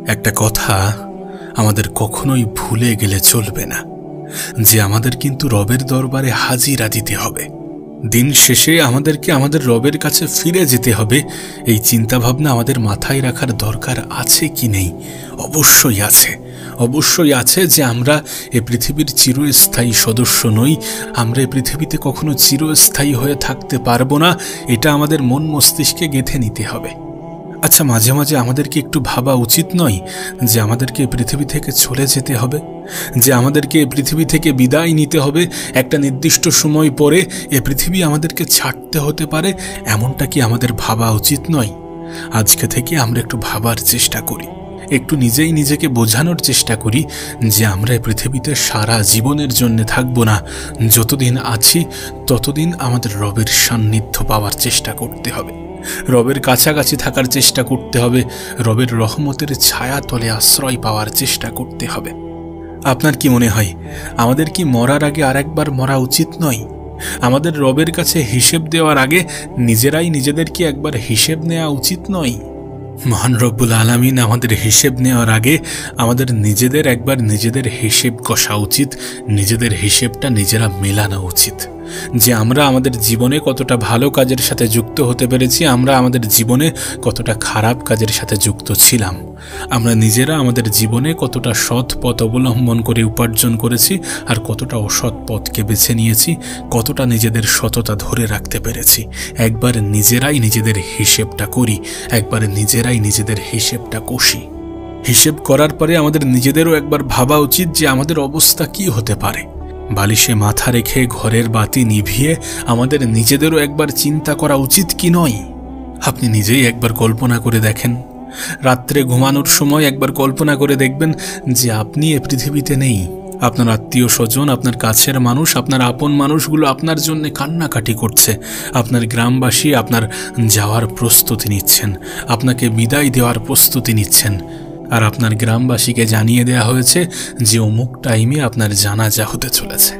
একটা কথা আমাদের কখনোই ভুলে গেলে চলবে না যে আমাদের কিন্তু রবের দরবারে হাজিরা দিতে হবে। দিন শেষে আমাদেরকে আমাদের রবের কাছে ফিরে যেতে হবে। এই চিন্তাভাবনা আমাদের মাথায় রাখার দরকার আছে কি নেই? অবশ্যই আছে, অবশ্যই আছে যে আমরা এ পৃথিবীর চিরস্থায়ী সদস্য নই। আমরা এ পৃথিবীতে কখনো চিরস্থায়ী হয়ে থাকতে পারবো না। এটা আমাদের মন মস্তিষ্কে গেঁথে নিতে হবে। আচ্ছা, মাঝে মাঝে আমাদেরকে একটু ভাবা উচিত নয় যে আমাদেরকে পৃথিবী থেকে চলে যেতে হবে, যে আমাদেরকে পৃথিবী থেকে বিদায় নিতে হবে? একটা নির্দিষ্ট সময় পরে এ পৃথিবী আমাদেরকে ছাড়তে হতে পারে, এমনটা কি আমাদের ভাবা উচিত নয়? আজকে থেকে আমরা একটু ভাবার চেষ্টা করি, একটু নিজেই নিজেকে বোঝানোর চেষ্টা করি যে আমরা এই পৃথিবীতে সারা জীবনের জন্য থাকবো না। যতদিন আছি ততদিন আমাদের রবের সান্নিধ্য পাওয়ার চেষ্টা করতে হবে, রবের কাছাকাছি থাকার চেষ্টা করতে হবে, রবের রহমতের ছায়া তলে আশ্রয় পাওয়ার চেষ্টা করতে হবে। আপনার কি মনে হয় আমাদের কি মরার আগে আরেকবার মরা উচিত নয়? আমাদের রবের কাছে হিসেব দেওয়ার আগে নিজেরাই নিজেদেরকে একবার হিসেব নেওয়া উচিত নয়? মহান রব্বুল আলামিন আমাদের হিসেব নেওয়ার আগে আমাদের নিজেদের একবার নিজেদের হিসেব কষা উচিত, নিজেদের হিসেবটা নিজেরা মেলানো উচিত যে আমরা আমাদের জীবনে কতটা ভালো কাজের সাথে যুক্ত হতে পেরেছি, আমরা আমাদের জীবনে কতটা খারাপ কাজের সাথে যুক্ত ছিলাম, আমরা নিজেরা আমাদের জীবনে কতটা সৎ পথ অবলম্বন করে উপার্জন করেছি আর কতটা অসৎ পথকে বেছে নিয়েছি, কতটা নিজেদের সততা ধরে রাখতে পেরেছি। একবার নিজেরাই নিজেদের হিসেবটা করি, একবার নিজেরাই নিজেদের হিসেবটা কষি। হিসেব করার পরে আমাদের নিজেদেরও একবার ভাবা উচিত যে আমাদের অবস্থা কি হতে পারে। বালিশে মাথা রেখে ঘরের বাতি নিভিয়ে আমাদের নিজেদেরও একবার চিন্তা করা উচিত কি নয়? আপনি নিজেই একবার কল্পনা করে দেখেন, রাত্রে ঘুমানোর সময় একবার কল্পনা করে দেখবেন যে আপনি এ পৃথিবীতে নেই। আপনার আত্মীয় স্বজন, আপনার কাছের মানুষ, আপনার আপন মানুষগুলো আপনার জন্য কান্নাকাটি করছে। আপনার গ্রামবাসী আপনার যাওয়ার প্রস্তুতি নিচ্ছেন, আপনাকে বিদায় দেওয়ার প্রস্তুতি নিচ্ছেন। আর আপনার গ্রামবাসীকে জানিয়ে দেওয়া হয়েছে যে অমুক টাইমে আপনার জানাজা হতে চলেছে।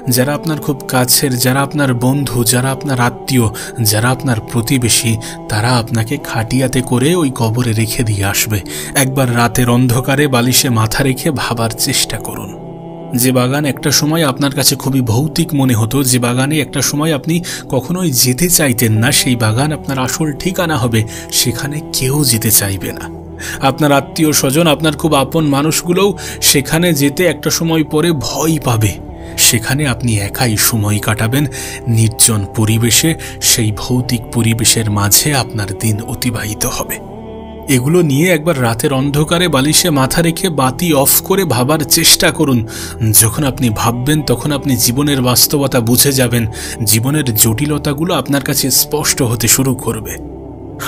যারা আপনার খুব কাছের, যারা আপনার বন্ধু, যারা আপনার আত্মীয়, যারা আপনার প্রতিবেশী, তারা আপনাকে খাটিয়াতে করে ওই কবরে রেখে দিয়ে আসবে। একবার রাতের অন্ধকারে বালিশে মাথা রেখে ভাবার চেষ্টা করুন। যে বাগান একটা সময় আপনার কাছে খুবই ভৌতিক মনে হতো, যে বাগানে একটা সময় আপনি কখনোই যেতে চাইতেন না, সেই বাগান আপনার আসল ঠিকানা হবে। সেখানে কেউ যেতে চাইবে না। আপনার আত্মীয় স্বজন, আপনার খুব আপন মানুষগুলোও সেখানে যেতে একটা সময় পরে ভয় পাবে। সেখানে আপনি একাই সময় কাটাবেন নির্জন পরিবেশে। সেই ভৌতিক পরিবেশের মাঝে আপনার দিন অতিবাহিত হবে। এগুলো নিয়ে একবার রাতের অন্ধকারে বালিশে মাথা রেখে বাতি অফ করে ভাবার চেষ্টা করুন। যখন আপনি ভাববেন তখন আপনি জীবনের বাস্তবতা বুঝে যাবেন, জীবনের জটিলতাগুলো আপনার কাছে স্পষ্ট হতে শুরু করবে।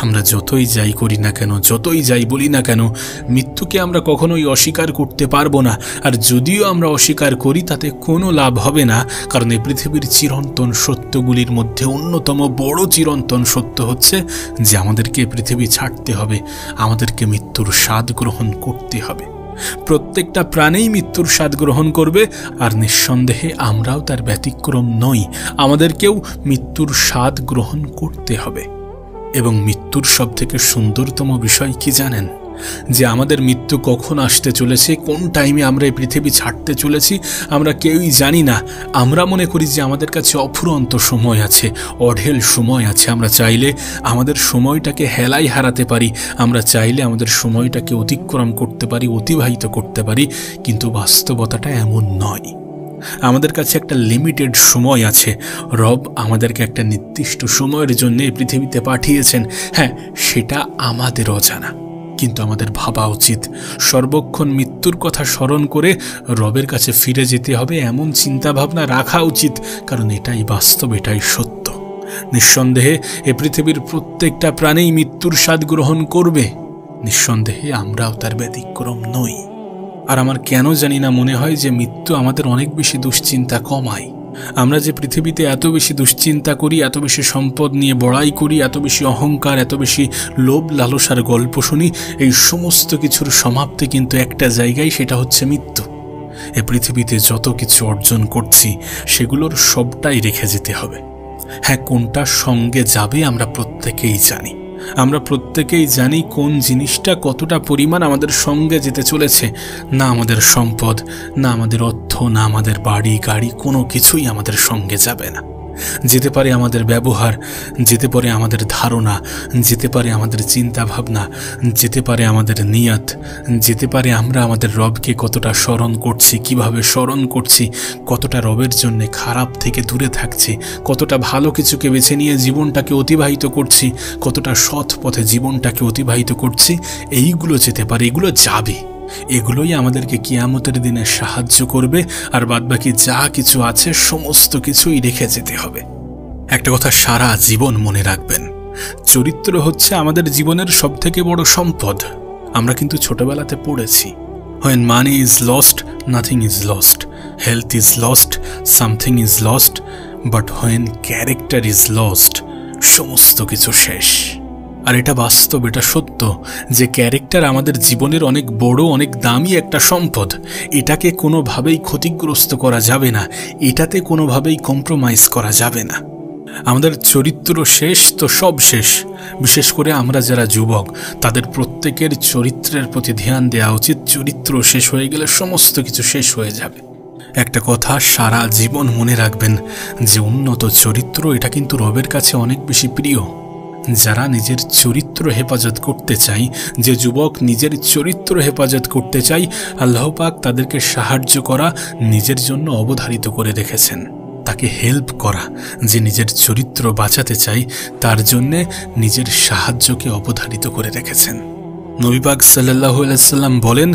আমরা যতই যাই করি না কেন, যতই যাই বলি না কেন, মৃত্যুকে আমরা কখনোই অস্বীকার করতে পারবো না। আর যদিও আমরা অস্বীকার করি তাতে কোনো লাভ হবে না, কারণ এই পৃথিবীর চিরন্তন সত্যগুলির মধ্যে অন্যতম বড় চিরন্তন সত্য হচ্ছে যে আমাদেরকে পৃথিবী ছাড়তে হবে, আমাদেরকে মৃত্যুর স্বাদ গ্রহণ করতে হবে। প্রত্যেকটা প্রাণেই মৃত্যুর স্বাদ গ্রহণ করবে, আর নিঃসন্দেহে আমরাও তার ব্যতিক্রম নই। আমাদেরকেও মৃত্যুর স্বাদ গ্রহণ করতে হবে। এবং মৃত্যুর সবথেকে সুন্দরতম বিষয় কি জানেন? যে আমাদের মৃত্যু কখন আসতে চলেছে, কোন টাইমে আমরা এই পৃথিবী ছাড়তে চলেছি, আমরা কেউই জানি না। আমরা মনে করি যে আমাদের কাছে অফুরন্ত সময় আছে, অঢেল সময় আছে। আমরা চাইলে আমাদের সময়টাকে হেলায় হারাতে পারি, আমরা চাইলে আমাদের সময়টাকে অতিক্রম করতে পারি, অতিবাহিত করতে পারি। কিন্তু বাস্তবতাটা এমন নয়। আমাদের কাছে একটা লিমিটেড সময় আছে। রব আমাদেরকে একটা নির্দিষ্ট সময়ের জন্য এই পৃথিবীতে পাঠিয়েছেন। হ্যাঁ, সেটা আমাদের অজানা, কিন্তু আমাদের ভাবা উচিত, সর্বক্ষণ মৃত্যুর কথা স্মরণ করে রবের কাছে ফিরে যেতে হবে, এমন চিন্তাভাবনা রাখা উচিত। কারণ এটাই বাস্তব, এটাই সত্য। নিঃসন্দেহে এ পৃথিবীর প্রত্যেকটা প্রাণেই মৃত্যুর স্বাদ গ্রহণ করবে। নিঃসন্দেহে আমরাও তার ব্যতিক্রম নই। আর আমার কেন জানি না মনে হয় যে মৃত্যু আমাদের অনেক বেশি দুশ্চিন্তা কমায়। আমরা যে পৃথিবীতে এত বেশি দুশ্চিন্তা করি, এত বেশি সম্পদ নিয়ে বড়াই করি, এত বেশি অহংকার, এত বেশি লোভ লালসার গল্প শুনি, এই সমস্ত কিছুর সমাপ্তি কিন্তু একটা জায়গায়, সেটা হচ্ছে মৃত্যু। এ পৃথিবীতে যত কিছু অর্জন করছি সেগুলোর সবটাই রেখে যেতে হবে। হ্যাঁ, কোনটার সঙ্গে যাবে আমরা প্রত্যেকেই জানি। আমরা প্রত্যেকেই জানি কোন জিনিসটা কতটা পরিমাণ আমাদের সঙ্গে যেতে চলেছে। না আমাদের সম্পদ, না আমাদের অর্থ, না আমাদের বাড়ি গাড়ি, কোনো কিছুই আমাদের সঙ্গে যাবে না। যেতে পারে আমাদের ব্যবহার, যেতে পারে আমাদের ধারণা, যেতে পারে আমাদের চিন্তা ভাবনা, যেতে পারে আমাদের নিয়ত, যেতে পারে আমরা আমাদের রবকে কতটা স্মরণ করছি, কিভাবে স্মরণ করছি, কতটা রবের জন্য খারাপ থেকে দূরে থাকছি, কতটা ভালো কিছুকে বেছে নিয়ে জীবনটাকে অতিবাহিত করছি, কতটা সৎ পথে জীবনটাকে অতিবাহিত করছি। এইগুলো যেতে পারে, এগুলো যাবে, এগুলোই আমাদেরকে কিয়ামতের দিনে সাহায্য করবে। আর বাদবাকি যা কিছু আছে সমস্ত কিছুই রেখে যেতে হবে। একটা কথা সারা জীবন মনে রাখবেন, চরিত্র হচ্ছে আমাদের জীবনের সবথেকে বড় সম্পদ। আমরা কিন্তু ছোটবেলাতে পড়েছি, when money is lost, nothing is lost, health is lost, something is lost, but when character is lost, সমস্ত কিছু শেষ। আর এটা বাস্তব, এটা সত্য যে ক্যারেক্টার আমাদের জীবনের অনেক বড়, অনেক দামি একটা সম্পদ। এটাকে কোনোভাবেই ক্ষতিগ্রস্ত করা যাবে না, এটাতে কোনোভাবেই কম্প্রোমাইজ করা যাবে না। আমাদের চরিত্র শেষ তো সব শেষ। বিশেষ করে আমরা যারা যুবক, তাদের প্রত্যেকের চরিত্রের প্রতি ধ্যান দেওয়া উচিত। চরিত্র শেষ হয়ে গেলে সমস্ত কিছু শেষ হয়ে যাবে। একটা কথা সারা জীবন মনে রাখবেন যে উন্নত চরিত্র এটা কিন্তু রবের কাছে অনেক বেশি প্রিয়। যারা নিজের চরিত্র হেফাজত করতে চাই, যে যুবক নিজের চরিত্র হেফাজত করতে চাই, আল্লাহ পাক তাদেরকে সাহায্য করা নিজের জন্য অবধারিত করে রেখেছেন। তাকে হেল্প করা, যে নিজের চরিত্র বাঁচাতে চাই, তার জন্যে নিজের সাহায্যকে অবধারিত করে রেখেছেন। নবী পাক সাল্লাল্লাহু আলাইহি সাল্লাম বলেন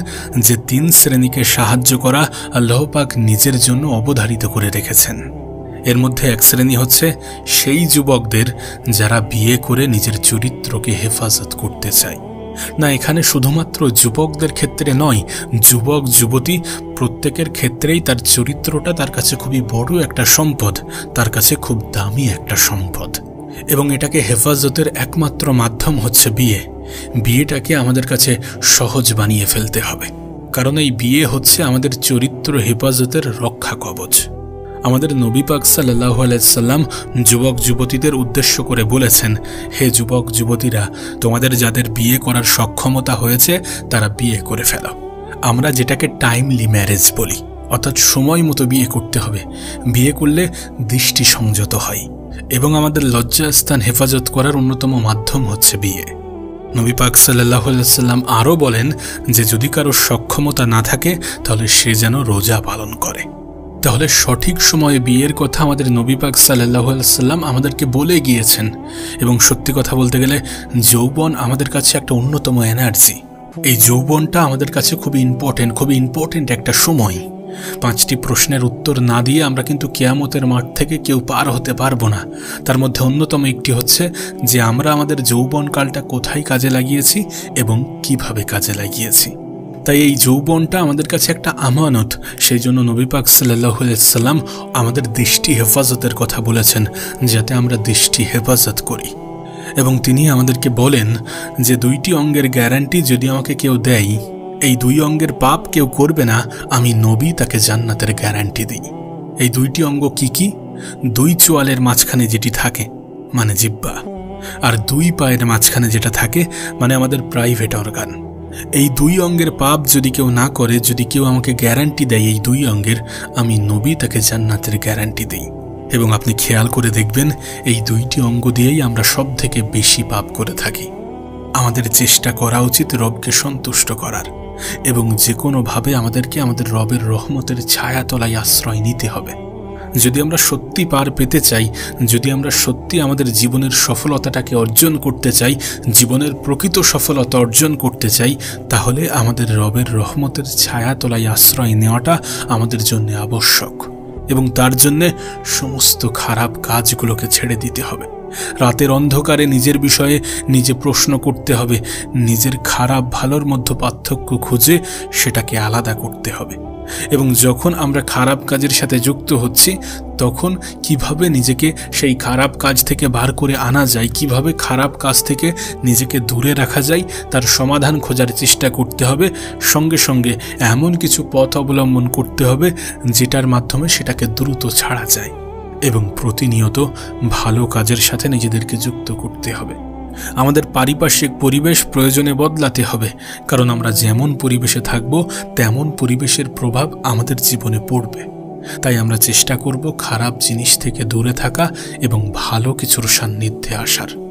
যে 3 শ্রেণীকে সাহায্য করা আল্লাহ পাক নিজের জন্য অবধারিত করে রেখেছেন। এর মধ্যে এক শ্রেণী হচ্ছে সেই যুবকদের যারা বিয়ে করে নিজের চরিত্রকে হেফাজত করতে চায়। না, এখানে শুধুমাত্র যুবকদের ক্ষেত্রে নয়, যুবক যুবতী প্রত্যেকের ক্ষেত্রেই তার চরিত্রটা তার কাছে খুবই বড় একটা সম্পদ, তার কাছে খুব দামি একটা সম্পদ। এবং এটাকে হেফাজতের একমাত্র মাধ্যম হচ্ছে বিয়ে। বিয়েটাকে আমাদের কাছে সহজ বানিয়ে ফেলতে হবে, কারণ এই বিয়ে হচ্ছে আমাদের চরিত্র হেফাজতের রক্ষা কবচ। আমাদের নবী পাক সাল্লাল্লাহু আলাইহি সাল্লাম যুবক যুবতীদের উদ্দেশ্য করে বলেছেন, হে যুবক যুবতীরা, তোমাদের যাদের বিয়ে করার সক্ষমতা হয়েছে তারা বিয়ে করে ফেলো। আমরা যেটাকে টাইমলি ম্যারেজ বলি, অর্থাৎ সময় মতো বিয়ে করতে হবে। বিয়ে করলে দৃষ্টি সংযত হয় এবং আমাদের লজ্জাস্থান হেফাজত করার অন্যতম মাধ্যম হচ্ছে বিয়ে। নবী পাক সাল্লাল্লাহু আলাইহি সাল্লাম আরও বলেন যে যদি কারো সক্ষমতা না থাকে তাহলে সে যেন রোজা পালন করে। তাহলে সঠিক সময়ে বিয়ের কথা আমাদের নবী পাক সাল্লাল্লাহু আলাইহি সাল্লাম আমাদেরকে বলে গিয়েছেন। এবং সত্যি কথা বলতে গেলে যৌবন আমাদের কাছে একটা অন্যতম এনার্জি। এই যৌবনটা আমাদের কাছে খুবই ইম্পর্টেন্ট একটা সময়। 5টি প্রশ্নের উত্তর না দিয়ে আমরা কিন্তু কিয়ামতের মাঠ থেকে কেউ পার হতে পারবো না। তার মধ্যে অন্যতম একটি হচ্ছে যে আমরা আমাদের যৌবনকালটা কোথায় কাজে লাগিয়েছি এবং কিভাবে কাজে লাগিয়েছি। তাই এই যৌবনটা আমাদের কাছে একটা আমানত। সেই জন্য নবী পাক সাল্লাল্লাহু আলাইহি সাল্লাম আমাদের দৃষ্টি হেফাজতের কথা বলেছেন, যাতে আমরা দৃষ্টি হেফাজত করি। এবং তিনি আমাদেরকে বলেন যে 2টি অঙ্গের গ্যারান্টি যদি আমাকে কেউ দেয়, এই 2 অঙ্গের পাপ কেউ করবে না, আমি নবী তাকে জান্নাতের গ্যারান্টি দিই। এই 2টি অঙ্গ কি কি? 2 চোয়ালের মাঝখানে যেটি থাকে মানে জিহ্বা, আর 2 পায়ের মাঝখানে যেটা থাকে মানে আমাদের প্রাইভেট অর্গান। এই 2 অঙ্গের পাপ যদি কেউ না করে, যদি কেউ আমাকে গ্যারান্টি দেয় এই 2 অঙ্গের, আমি নবী তাকে জান্নাতের গ্যারান্টি দিই। এবং আপনি খেয়াল করে দেখবেন এই 2টি অঙ্গ দিয়েই আমরা সব থেকে বেশি পাপ করে থাকি। আমাদের চেষ্টা করা উচিত রবকে সন্তুষ্ট করার, এবং যে কোনোভাবে আমাদেরকে আমাদের রবের রহমতের ছায়াতলায় আশ্রয় নিতে হবে। যদি আমরা সত্যি পার পেতে চাই, যদি আমরা সত্যি আমাদের জীবনের সফলতাটাকে অর্জন করতে চাই, জীবনের প্রকৃত সফলতা অর্জন করতে চাই, তাহলে আমাদের রবের রহমতের ছায়াতলায় আশ্রয় নেওয়াটা আমাদের জন্য আবশ্যক। এবং তার জন্যে সমস্ত খারাপ কাজগুলোকে ছেড়ে দিতে হবে। রাতের অন্ধকারে নিজের বিষয়ে নিজে প্রশ্ন করতে হবে, নিজের খারাপ ভালোর মধ্যে পার্থক্য খুঁজে সেটাকে আলাদা করতে হবে। এবং যখন আমরা খারাপ কাজের সাথে যুক্ত হচ্ছি, তখন কিভাবে নিজেকে সেই খারাপ কাজ থেকে বার করে আনা যায়, কিভাবে খারাপ কাজ থেকে নিজেকে দূরে রাখা যায়, তার সমাধান খোঁজার চেষ্টা করতে হবে। সঙ্গে সঙ্গে এমন কিছু পথ অবলম্বন করতে হবে যেটার মাধ্যমে সেটাকে দ্রুত ছাড়া যায়। এবং প্রতিনিয়ত ভালো কাজের সাথে নিজেদেরকে যুক্ত করতে হবে। আমাদের পারিপার্শ্বিক পরিবেশ প্রয়োজনে বদলাতে হবে, কারণ আমরা যেমন পরিবেশে থাকব তেমন পরিবেশের প্রভাব আমাদের জীবনে পড়বে। তাই আমরা চেষ্টা করব খারাপ জিনিস থেকে দূরে থাকা এবং ভালো কিছুর সান্নিধ্যে আসার।